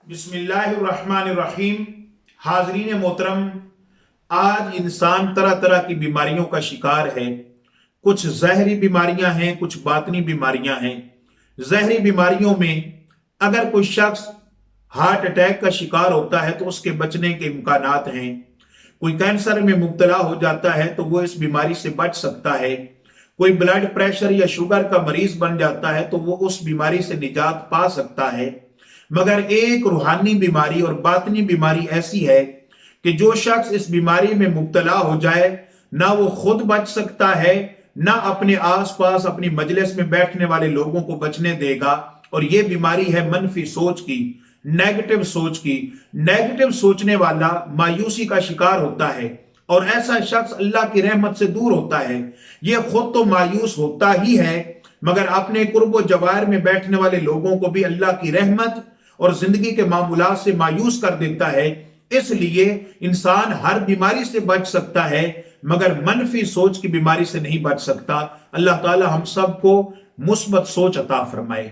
बिस्मिल्लाहिर्रहमानिर्रहीम। हाजरीन मोहतरम, आज इंसान तरह तरह की बीमारियों का शिकार है। कुछ जहरी बीमारियां हैं, कुछ बातनी बीमारियां हैं। जहरी बीमारियों में अगर कोई शख्स हार्ट अटैक का शिकार होता है तो उसके बचने के इम्कानात हैं। कोई कैंसर में मुब्तला हो जाता है तो वो इस बीमारी से बच सकता है। कोई ब्लड प्रेशर या शुगर का मरीज बन जाता है तो वो उस बीमारी से निजात पा सकता है। मगर एक रूहानी बीमारी और बातनी बीमारी ऐसी है कि जो शख्स इस बीमारी में मुब्तला हो जाए, ना वो खुद बच सकता है, ना अपने आसपास अपनी मजलिस में बैठने वाले लोगों को बचने देगा। और ये बीमारी है मनफी सोच की, नेगेटिव सोच की। नेगेटिव सोचने वाला मायूसी का शिकार होता है और ऐसा शख्स अल्लाह की रहमत से दूर होता है। ये खुद तो मायूस होता ही है, मगर अपने कुर्ब जवार में बैठने वाले लोगों को भी अल्लाह की रहमत और जिंदगी के मामूलात से मायूस कर देता है। इसलिए इंसान हर बीमारी से बच सकता है, मगर मनफी सोच की बीमारी से नहीं बच सकता। अल्लाह ताला हम सबको मुस्बत सोच अता फरमाए।